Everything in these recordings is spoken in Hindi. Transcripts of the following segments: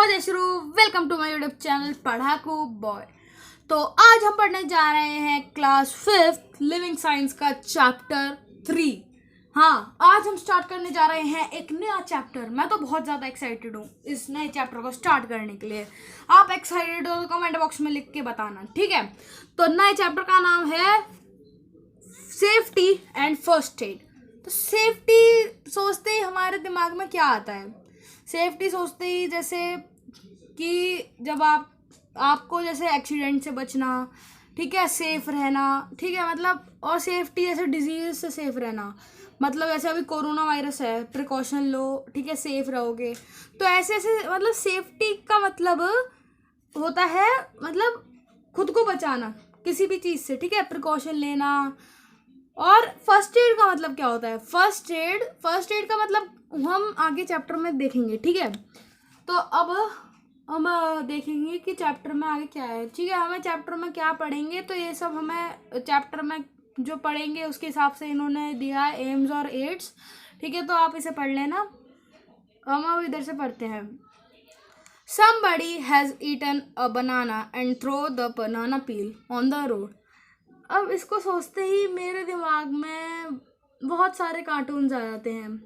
हो जय शुरू। Welcome to my YouTube channel Padhaku boy. तो आज हम पढ़ने जा रहे हैं क्लास 5 लिविंग साइंस का चैप्टर 3। हाँ, आज हम स्टार्ट करने जा रहे हैं एक नया चैप्टर। मैं तो बहुत ज़्यादा एक्साइटेड हूँ इस नए चैप्टर को स्टार्ट करने के लिए। आप एक्साइटेड हो तो कमेंट बॉक्स में लिख के बताना, ठीक है। तो नए चैप्टर का नाम है सेफ्टी एंड फर्स्ट एड। तो सेफ्टी सोचते ही हमारे दिमाग में क्या आता है? सेफ्टी सोचते ही जैसे कि जब आपको जैसे एक्सीडेंट से बचना, ठीक है, सेफ रहना, ठीक है, मतलब और सेफ्टी जैसे डिजीज से सेफ रहना, मतलब ऐसे अभी कोरोना वायरस है, प्रिकॉशन लो, ठीक है, सेफ रहोगे। तो ऐसे ऐसे मतलब सेफ्टी का मतलब होता है मतलब खुद को बचाना किसी भी चीज़ से, ठीक है, प्रिकॉशन लेना। और फर्स्ट एड का मतलब क्या होता है? फर्स्ट एड का मतलब हम आगे चैप्टर में देखेंगे, ठीक है। तो अब हम देखेंगे कि चैप्टर में आगे क्या है, ठीक है। हमें चैप्टर में क्या पढ़ेंगे तो ये सब हमें चैप्टर में जो पढ़ेंगे उसके हिसाब से इन्होंने दिया है एम्स और एड्स, ठीक है। तो आप इसे पढ़ लेना। हम अब इधर से पढ़ते हैं। Somebody has eaten a banana and throw the banana peel on the road। अब इसको सोचते ही मेरे दिमाग में बहुत सारे कार्टून्स आ जाते हैं।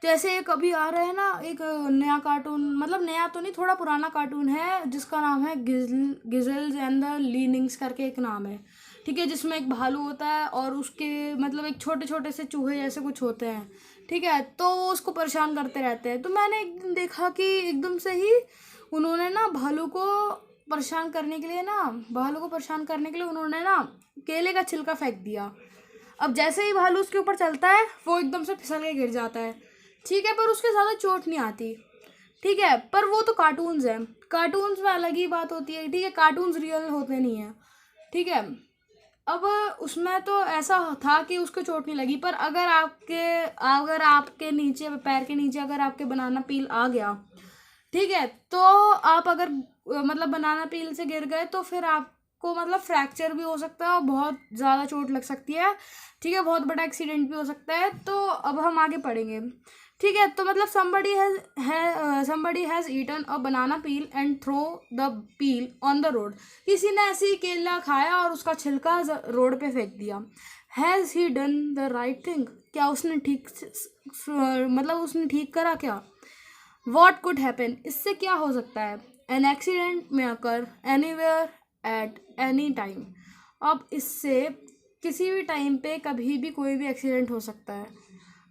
जैसे कभी आ रहा है ना एक नया कार्टून, मतलब नया तो नहीं, थोड़ा पुराना कार्टून है जिसका नाम है गिजल्स एंड द लीनिंग्स करके एक नाम है, ठीक है, जिसमें एक भालू होता है और उसके मतलब एक छोटे छोटे से चूहे जैसे कुछ होते हैं, ठीक है। तो वो उसको परेशान करते रहते हैं। तो मैंने एक दिन देखा कि एकदम से ही उन्होंने ना भालू को परेशान करने के लिए उन्होंने ना केले का छिलका फेंक दिया। अब जैसे ही भालू उसके ऊपर चलता है वो एकदम से फिसल के गिर जाता है, ठीक है, पर उसके ज़्यादा चोट नहीं आती, ठीक है। पर वो तो कार्टून्स हैं, कार्टून्स में अलग ही बात होती है, ठीक है, कार्टून्स रियल होते नहीं हैं, ठीक है। अब उसमें तो ऐसा था कि उसको चोट नहीं लगी, पर अगर आपके नीचे पैर के नीचे अगर आपके बनाना पील आ गया, ठीक है, तो आप अगर मतलब बनाना पील से गिर गए तो फिर आपको मतलब फ्रैक्चर भी हो सकता है और बहुत ज़्यादा चोट लग सकती है, ठीक है, बहुत बड़ा एक्सीडेंट भी हो सकता है। तो अब हम आगे पढ़ेंगे, ठीक है। तो मतलब somebody has eaten a banana peel and throw the peel on the road। किसी ने ऐसे ही केला खाया और उसका छिलका रोड पे फेंक दिया। Has he done the right thing? क्या उसने उसने ठीक करा क्या? What could happen? इससे क्या हो सकता है? An accident may occur anywhere at any time। अब इससे किसी भी टाइम पे कभी भी कोई भी एक्सीडेंट हो सकता है।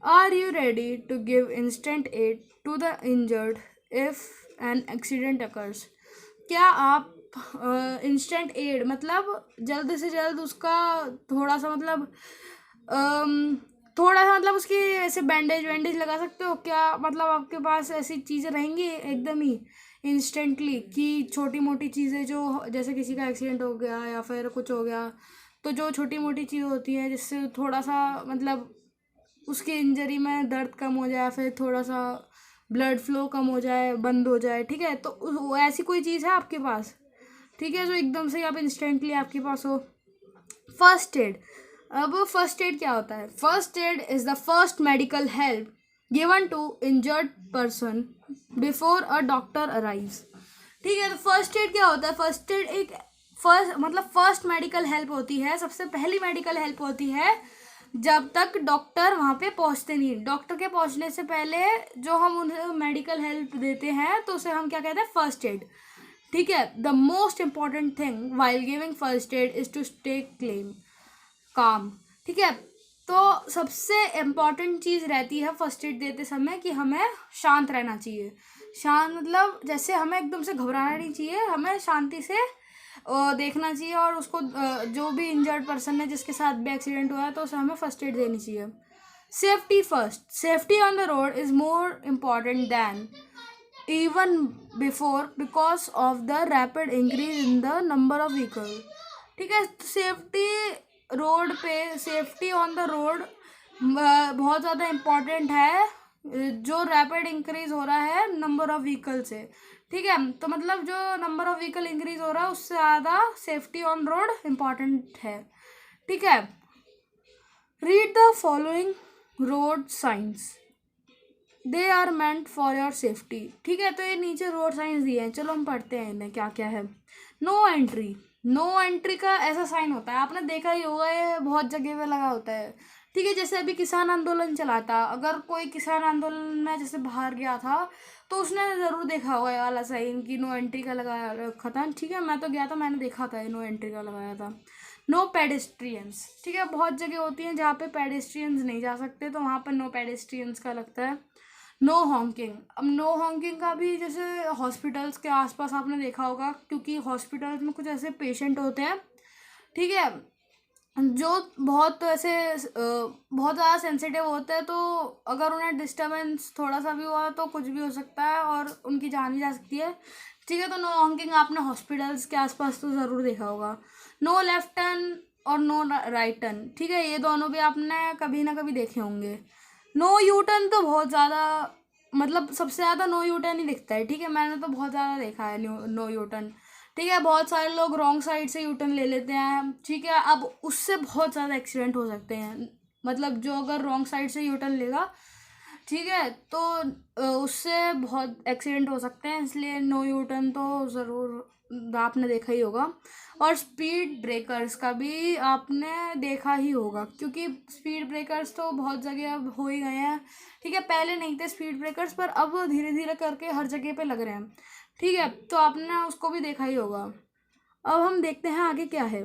Are you ready to give instant aid to the injured if an accident occurs? क्या आप इंस्टेंट एड मतलब जल्द से जल्द उसका थोड़ा सा मतलब उसकी ऐसे बैंडेज लगा सकते हो क्या? मतलब आपके पास ऐसी चीज़ें रहेंगी एकदम ही इंस्टेंटली कि छोटी मोटी चीज़ें जो जैसे किसी का एक्सीडेंट हो गया या फिर कुछ हो गया, तो जो छोटी मोटी चीज़ होती है जिससे थोड़ा सा मतलब उसकी इंजरी में दर्द कम हो जाए, फिर थोड़ा सा ब्लड फ्लो कम हो जाए, बंद हो जाए, ठीक है। तो ऐसी कोई चीज़ है आपके पास, ठीक है, जो एकदम से आप इंस्टेंटली आपके पास हो। First aid. अब फर्स्ट एड क्या होता है? First aid is the first medical help given to injured person before a doctor arrives, ठीक है। तो फर्स्ट एड क्या होता है? फर्स्ट एड एक फर्स्ट मेडिकल हेल्प होती है, सबसे पहली मेडिकल हेल्प होती है जब तक डॉक्टर वहाँ पे पहुँचते नहीं। डॉक्टर के पहुँचने से पहले जो हम उन्हें मेडिकल हेल्प देते हैं तो उसे हम क्या कहते हैं? फर्स्ट एड, ठीक है। The most important thing while giving first aid is to stay calm, ठीक है। तो सबसे इम्पॉर्टेंट चीज़ रहती है फर्स्ट एड देते समय कि हमें शांत रहना चाहिए। शांत मतलब जैसे हमें एकदम से घबराना नहीं चाहिए, हमें शांति से देखना चाहिए और उसको जो भी इंजर्ड पर्सन है जिसके साथ भी एक्सीडेंट हुआ है तो उसे हमें फर्स्ट एड देनी चाहिए। Safety first. Safety on the road is more important than even before because of the rapid increase in the number of vehicles, ठीक है। सेफ्टी ऑन द रोड बहुत ज़्यादा इम्पॉर्टेंट है, जो रैपिड इंक्रीज हो रहा है नंबर ऑफ व्हीकल से, ठीक है। तो मतलब जो नंबर ऑफ व्हीकल इंक्रीज हो रहा है उससे ज़्यादा सेफ्टी ऑन रोड इम्पॉर्टेंट है, ठीक है। Read the following road signs. They are meant for your safety. ठीक है, तो ये नीचे रोड साइंस दिए हैं, चलो हम पढ़ते हैं इन्हें क्या क्या है। नो एंट्री, नो एंट्री का ऐसा साइन होता है, आपने देखा ही होगा, ये बहुत जगह पे लगा होता है। ठीक है, जैसे अभी किसान आंदोलन चला था, अगर कोई किसान आंदोलन में जैसे बाहर गया था तो उसने ज़रूर देखा होगा ये वाला साइन कि नो एंट्री का लगाया रखा था। ठीक है, मैं तो गया था, मैंने देखा था ये नो एंट्री का लगाया था। नो पेडेस्ट्रियंस, ठीक है, बहुत जगह होती हैं जहाँ पे पेडेस्ट्रियंस नहीं जा सकते, तो वहाँ पर नो पेडेस्ट्रियंस का लगता है। नो हॉन्किंग, अब नो हॉन्किंग का भी जैसे हॉस्पिटल्स के आसपास आपने देखा होगा, क्योंकि हॉस्पिटल्स में कुछ ऐसे पेशेंट होते हैं, ठीक है, जो बहुत ऐसे बहुत ज़्यादा सेंसिटिव होते हैं, तो अगर उन्हें डिस्टर्बेंस थोड़ा सा भी हुआ तो कुछ भी हो सकता है और उनकी जान भी जा सकती है। ठीक है, तो नो हॉन्किंग आपने हॉस्पिटल्स के आसपास तो ज़रूर देखा होगा। नो लेफ्ट टर्न और नो राइट टर्न, ठीक है, ये दोनों भी आपने कभी ना कभी देखे होंगे। नो यू टर्न तो बहुत ज़्यादा, मतलब सबसे ज़्यादा नो यू टर्न ही दिखता है। ठीक है, मैंने तो बहुत ज़्यादा देखा है नो यू टर्न। ठीक है, बहुत सारे लोग रॉन्ग साइड से यू टर्न ले लेते हैं। ठीक है, अब उससे बहुत ज़्यादा एक्सीडेंट हो सकते हैं, मतलब जो अगर रॉन्ग साइड से यू टर्न लेगा, ठीक है, तो उससे बहुत एक्सीडेंट हो सकते हैं, इसलिए नो यू टर्न तो ज़रूर आपने देखा ही होगा। और स्पीड ब्रेकर्स का भी आपने देखा ही होगा, क्योंकि स्पीड ब्रेकर्स तो बहुत जगह अब हो ही गए हैं। ठीक है, पहले नहीं थे स्पीड ब्रेकर्स, पर अब धीरे धीरे करके हर जगह पे लग रहे हैं। ठीक है, तो आपने उसको भी देखा ही होगा। अब हम देखते हैं आगे क्या है।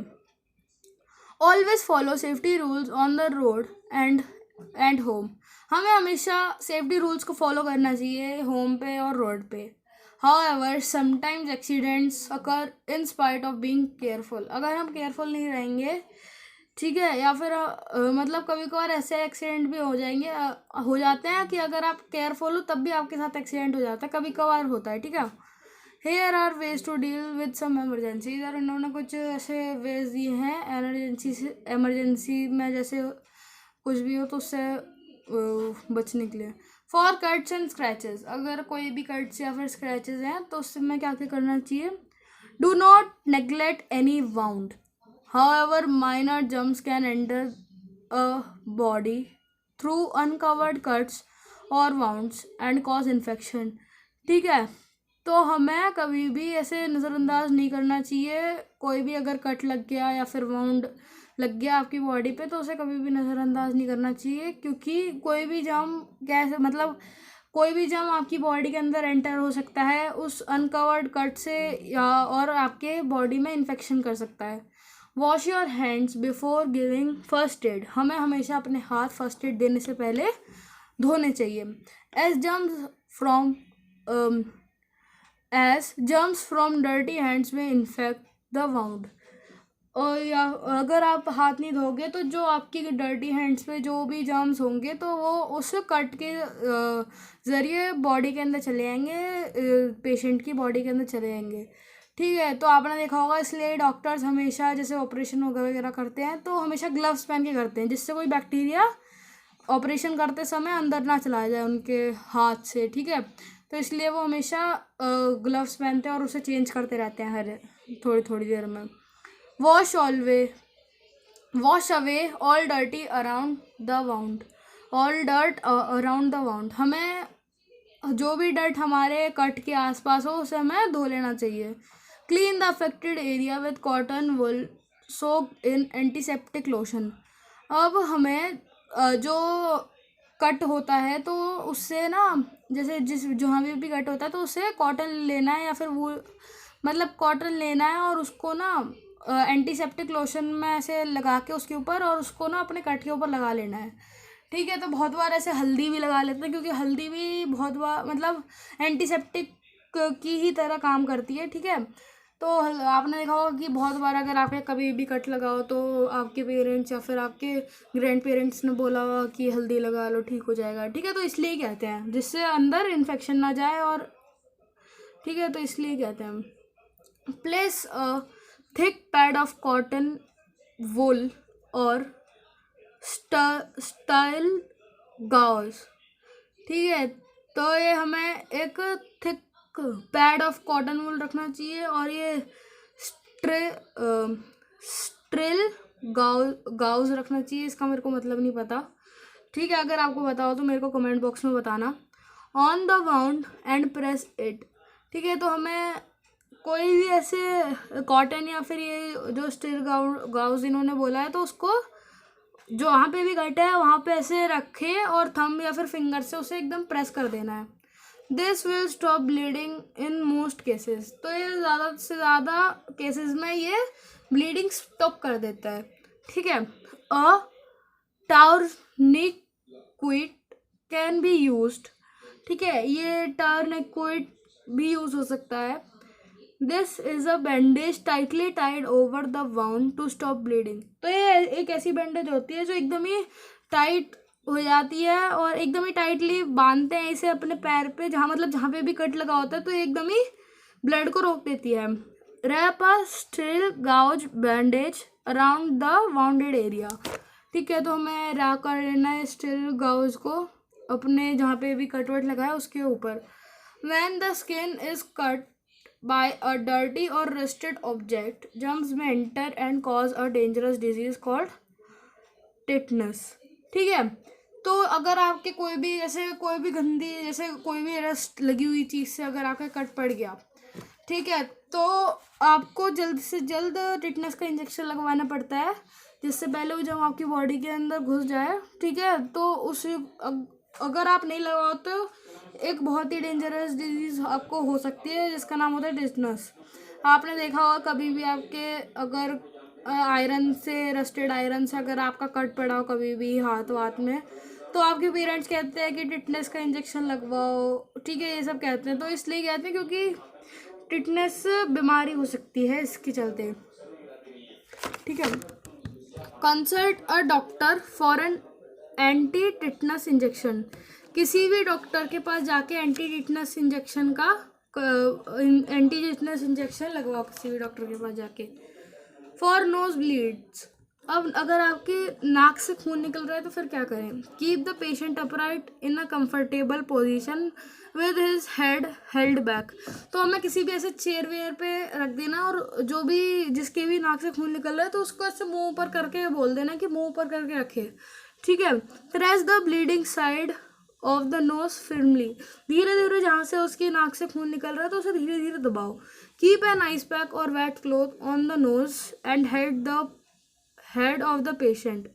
Always follow safety rules on the road and home, हमें हमेशा सेफ्टी रूल्स को फॉलो करना चाहिए होम पे और रोड पे। However sometimes accidents occur in spite of being careful, अगर हम केयरफुल नहीं रहेंगे, ठीक है, या फिर मतलब कभी कभार ऐसे एक्सीडेंट भी हो जाएंगे, हो जाते हैं कि अगर आप केयरफुल हो तब भी आपके साथ एक्सीडेंट हो जाता है, कभी कभार होता है। ठीक है, here are ways to deal with some emergency, इधर इन्होंने कुछ ऐसे वेज दिए हैं एमरजेंसी से, एमरजेंसी में जैसे कुछ भी हो तो उससे बचने के लिए। फॉर कट्स एंड स्क्रैचेस, अगर कोई भी कट्स या फिर स्क्रैचेस हैं तो उससे में क्या क्या करना चाहिए। Do not neglect any wound, however minor germs can enter a body through uncovered cuts और वाउंड्स एंड कॉज इन्फेक्शन। ठीक है, तो हमें कभी भी ऐसे नज़रअंदाज नहीं करना चाहिए, कोई भी अगर कट लग गया या फिर वाउंड लग गया आपकी बॉडी पे तो उसे कभी भी नज़रअंदाज नहीं करना चाहिए, क्योंकि कोई भी जर्म कैसे, मतलब कोई भी जर्म आपकी बॉडी के अंदर एंटर हो सकता है उस अनकवर्ड कट से, या और आपके बॉडी में इन्फेक्शन कर सकता है। Wash your hands before giving first add, हमें हमेशा अपने हाथ फर्स्ट एड देने से पहले धोने चाहिए। As germs from as germs from dirty hands may infect the wound, और या अगर आप हाथ नहीं धोगे तो जो आपकी डर्टी हैंड्स पे जो भी जर्म्स होंगे तो वो उस कट के ज़रिए बॉडी के अंदर चले जाएंगे, पेशेंट की बॉडी के अंदर चले जाएंगे। ठीक है, तो आपने देखा होगा, इसलिए डॉक्टर्स हमेशा जैसे ऑपरेशन वगैरह करते हैं तो हमेशा ग्लव्स पहन के करते हैं, जिससे कोई बैक्टीरिया ऑपरेशन करते समय अंदर ना चला जाए उनके हाथ से। ठीक है, तो इसलिए वो हमेशा ग्लव्स पहनते हैं और उसे चेंज करते रहते हैं हर थोड़ी थोड़ी देर में। Wash away all dirty around the wound, all dirt around the wound, हमें जो भी डर्ट हमारे कट के आसपास हो उसे हमें धो लेना चाहिए। Clean the affected area with cotton wool soaked in antiseptic lotion, अब हमें जो कट होता है तो उससे ना, जैसे जहाँ भी कट होता है तो उससे कॉटन लेना है या फिर वो, मतलब कॉटन लेना है और उसको ना एंटीसेप्टिक लोशन में ऐसे लगा के उसके ऊपर, और उसको ना अपने कट के ऊपर लगा लेना है। ठीक है, तो बहुत बार ऐसे हल्दी भी लगा लेते हैं, क्योंकि हल्दी भी बहुत बार मतलब एंटीसेप्टिक की ही तरह काम करती है। ठीक है, तो आपने देखा होगा कि बहुत बार अगर आपने कभी भी कट लगाओ तो आपके पेरेंट्स या फिर आपके ग्रैंड पेरेंट्स ने बोला हुआ कि हल्दी लगा लो ठीक हो जाएगा। ठीक है, तो इसलिए कहते हैं जिससे अंदर इन्फेक्शन ना जाए, और ठीक है, तो इसलिए कहते हैं। Place a thick pad of cotton wool और स्टाइल गाउज, ठीक है, तो ये हमें एक thick pad of cotton wool रखना चाहिए, और ये स्ट्रिल गाउज रखना चाहिए, इसका मेरे को मतलब नहीं पता। ठीक है, अगर आपको पता हो तो मेरे को कमेंट बॉक्स में बताना। On the wound and press it. ठीक है, तो हमें कोई भी ऐसे कॉटन या फिर ये जो स्टील गाउज इन्होंने बोला है, तो उसको जो वहाँ पे भी कट है वहाँ पे ऐसे रखे और थंब या फिर फिंगर से उसे एकदम प्रेस कर देना है। This will stop bleeding in most cases. तो ये ज़्यादा से ज़्यादा केसेस में ये ब्लीडिंग स्टॉप कर देता है। ठीक है, a tourniquet can be used. ठीक है, ये टाउरनिक्विट भी यूज हो सकता है। This is a bandage tightly tied over the wound to stop bleeding. तो ये एक ऐसी बैंडेज होती है जो एकदम ही टाइट हो जाती है और एकदम ही टाइटली बांधते हैं इसे अपने पैर पे, जहाँ मतलब जहाँ पे भी कट लगा होता है, तो ये एकदम ही ब्लड को रोक देती है। Wrap a sterile gauze bandage around the wounded area. ठीक है, तो हमें रैप कर लेना है स्टील गाउज को अपने जहाँ पे भी कट वट लगा है उसके ऊपर। When the skin is cut by a dirty or rusted object, germs may enter and cause a dangerous disease called tetanus। ठीक है, तो अगर आपके कोई भी जैसे कोई भी गंदी जैसे कोई भी रस्ट लगी हुई चीज़ से अगर आपका कट पड़ गया, ठीक है, तो आपको जल्द से जल्द टिटनस का इंजेक्शन लगवाना पड़ता है, जिससे पहले वो जब आपकी बॉडी के अंदर घुस जाए। ठीक है, तो उसे अगर आप नहीं लगाओ तो एक बहुत ही डेंजरस डिजीज़ आपको हो सकती है जिसका नाम होता है टिटनस। आपने देखा होगा कभी भी आपके अगर आयरन से रस्टेड आयरन से अगर आपका कट पड़ा हो कभी भी हाथ वाथ में, तो आपके पेरेंट्स कहते हैं कि टिटनस का इंजेक्शन लगवाओ। ठीक है, ये सब कहते हैं, तो इसलिए कहते हैं क्योंकि टिटनस बीमारी हो सकती है इसके चलते। ठीक है, consult a doctor for an anti tetanus injection. किसी भी डॉक्टर के पास जाके एंटी टिटनस इंजेक्शन लगवाओ किसी भी डॉक्टर के पास जाके। For knows bleeds. अब अगर आपके नाक से खून निकल रहा है तो फिर क्या करें? Keep the patient upright in a comfortable position with his head held back. तो हमें किसी भी ऐसे चेयर वेयर पे रख देना और जो भी जिसके भी नाक से खून निकल रहा है तो उसको ऐसे मुंह ऊपर करके बोल देना कि मुंह ऊपर करके रखे। ठीक है, press the bleeding side of the nose firmly. धीरे धीरे जहाँ से उसकी नाक से खून निकल रहा है तो उसे धीरे धीरे दबाओ। कीप एन आइस पैक और wet cloth on the nose and head of the patient.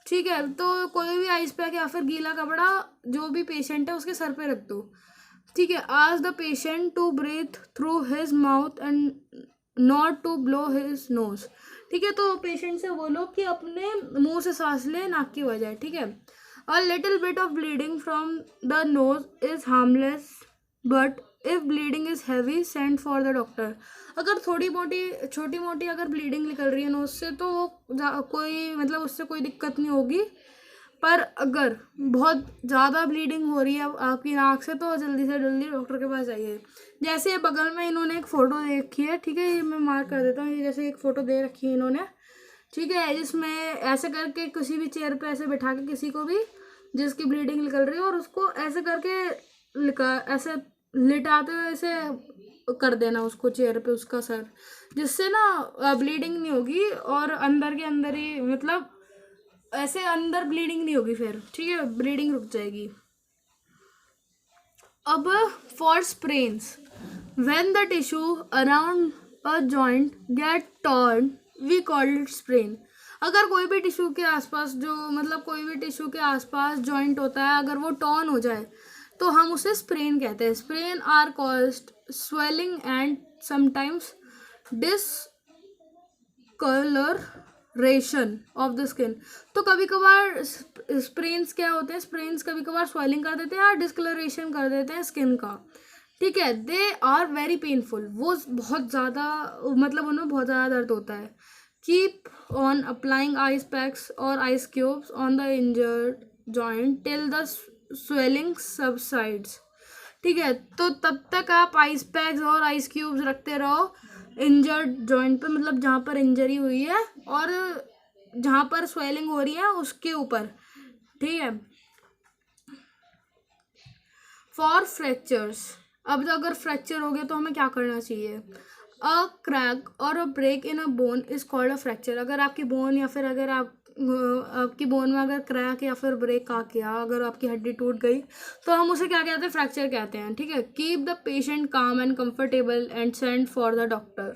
ठीक है, तो कोई भी आइस पैक या फिर गीला कपड़ा जो भी पेशेंट है उसके सर पे रख दो। ठीक है, ask the patient to breathe through his mouth and not to blow his nose. ठीक है, तो पेशेंट से बोलो कि अपने मुंह से सांस ले, नाक की बजाय। ठीक है, a little bit of bleeding from the nose is harmless but if bleeding is heavy send for the doctor. अगर थोड़ी मोटी छोटी मोटी अगर ब्लीडिंग निकल रही है नोज से तो वो कोई मतलब उससे कोई दिक्कत नहीं होगी, पर अगर बहुत ज़्यादा ब्लीडिंग हो रही है आपकी नाक से तो जल्दी से जल्दी डॉक्टर के पास जाइए। जैसे बगल में इन्होंने एक फ़ोटो दे रखी है, ठीक है, ये मैं मार्क कर देता हूँ, ये जैसे एक फ़ोटो दे रखी है इन्होंने। ठीक है, जिसमें ऐसे करके किसी भी चेयर पे ऐसे बैठा के किसी को भी जिसकी ब्लीडिंग निकल रही है और उसको ऐसे करके ऐसे लिटाते हुए ऐसे कर देना उसको चेयर पे उसका सर, जिससे ना ब्लीडिंग नहीं होगी और अंदर के अंदर ही मतलब ऐसे अंदर ब्लीडिंग नहीं होगी फिर। ठीक है, ब्लीडिंग रुक जाएगी। अब for sprains, when the tissue around a joint get torn we call it sprain. अगर कोई भी टिश्यू के आसपास जो मतलब कोई भी टिश्यू के आसपास जॉइंट होता है अगर वो टॉर्न हो जाए तो हम उसे स्प्रेन कहते हैं। Sprain are caused swelling and sometimes discolouration of the skin. तो कभी कभार स्प्रेन्स क्या होते हैं, स्प्रेन्स कभी कभार स्वेलिंग कर देते हैं या डिस्कलरेशन कर देते हैं स्किन का। ठीक है, दे आर वेरी पेनफुल, वो बहुत ज़्यादा मतलब उनमें बहुत ज़्यादा दर्द होता है। Keep on applying ice packs और ice cubes on the injured joint till the swelling subsides. ठीक है, तो तब तक आप आइस पैक्स और आइस क्यूब्स रखते रहो इंजर्ड जॉइंट पे, मतलब जहाँ पर इंजरी हुई है और जहाँ पर स्वेलिंग हो रही है उसके ऊपर। ठीक है, फॉर फ्रैक्चर्स, अब अगर फ्रैक्चर हो गया तो हमें क्या करना चाहिए? अ क्रैक और a break in a bone is called a fracture. अगर आपकी बोन या फिर अगर आप आपकी बोन में अगर क्रैक या फिर ब्रेक आ गया, अगर आपकी हड्डी टूट गई, तो हम उसे क्या कहते हैं, फ्रैक्चर कहते हैं। ठीक है, कीप द पेशेंट काम and comfortable and send for the doctor.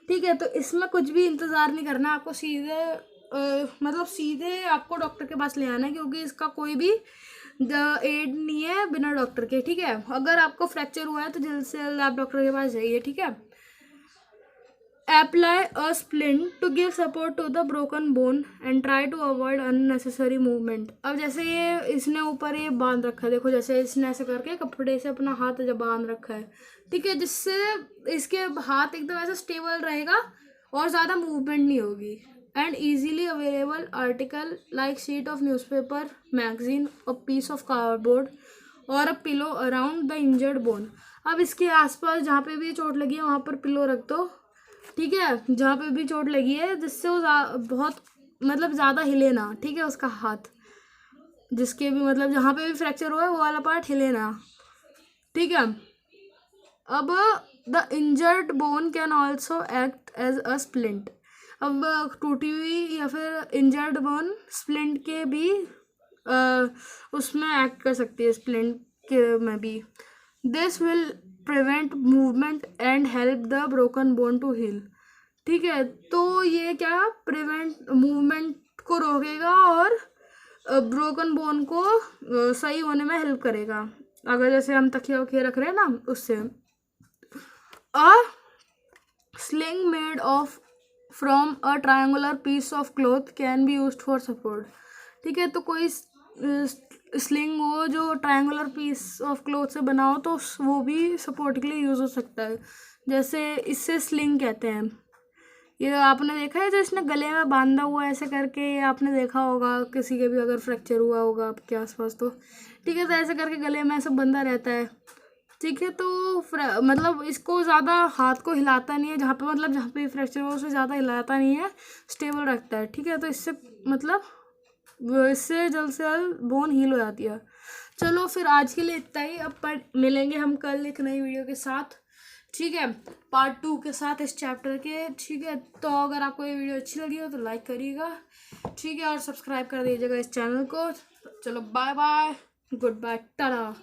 ठीक है, तो इसमें कुछ भी इंतज़ार नहीं करना, आपको सीधे मतलब सीधे आपको डॉक्टर के पास ले आना है, क्योंकि इसका कोई भी एड नहीं है बिना डॉक्टर के। ठीक है, अगर आपको फ्रैक्चर हुआ है तो जल्द से जल्द आप डॉक्टर के पास जाइए। ठीक है, apply a splint to give support to the broken bone and try to avoid unnecessary movement। अब जैसे ये इसने ऊपर ये बांध रखा है, देखो जैसे इसने ऐसे करके कपड़े से अपना हाथ जब बांध रखा है। ठीक है, जिससे इसके हाथ एकदम ऐसा स्टेबल रहेगा और ज़्यादा मूवमेंट नहीं होगी। And easily available article like sheet of newspaper, magazine, a piece of cardboard और a pillow around the injured bone. अब इसके आसपास जहाँ पे भी चोट लगी है वहाँ पर पिलो रख दो। ठीक है, जहाँ पे भी चोट लगी है, जिससे वो बहुत मतलब ज़्यादा हिले ना। ठीक है, उसका हाथ जिसके भी मतलब जहाँ पे भी फ्रैक्चर हुआ है वो वाला पार्ट हिले ना। ठीक है, अब the injured bone can also act as a splint. अब टूटी हुई या फिर इंजर्ड बोन स्प्लिंट के भी उसमें एक्ट कर सकती है, स्प्लिंट के में भी। This will prevent movement and help the broken bone to heal. ठीक है, तो ये क्या प्रिवेंट मूवमेंट को रोकेगा और ब्रोकन बोन को सही होने में हेल्प करेगा। अगर जैसे हम तकिया वकिया रख रहे हैं ना, उससे। A sling made of from a triangular piece of cloth can be used for support. ठीक है, तो कोई स्लिंग हो जो ट्रायंगुलर पीस ऑफ क्लॉथ से बना हो तो वो भी सपोर्ट के लिए यूज़ हो सकता है। जैसे इससे स्लिंग कहते हैं। ये आपने देखा है जो इसने गले में बांधा हुआ ऐसे करके, ये आपने देखा होगा किसी के भी अगर फ्रैक्चर हुआ होगा आपके आसपास तो। ठीक है, तो ऐसे करके गले में ऐसा बंधा रहता है। ठीक है, तो मतलब इसको ज़्यादा हाथ को हिलाता नहीं है, जहाँ पे मतलब जहाँ पे फ्रैक्चर हुआ उसे ज़्यादा हिलाता नहीं है, स्टेबल रखता है। ठीक है, तो इससे मतलब इससे जल्द से जल्द बोन हील हो जाती है। चलो फिर आज के लिए इतना ही, अब मिलेंगे हम कल एक नई वीडियो के साथ। ठीक है, पार्ट 2 के साथ इस चैप्टर के। ठीक है, तो अगर आपको ये वीडियो अच्छी लगी हो तो लाइक करिएगा। ठीक है, और सब्सक्राइब कर दीजिएगा इस चैनल को। चलो bye bye, goodbye, Tata.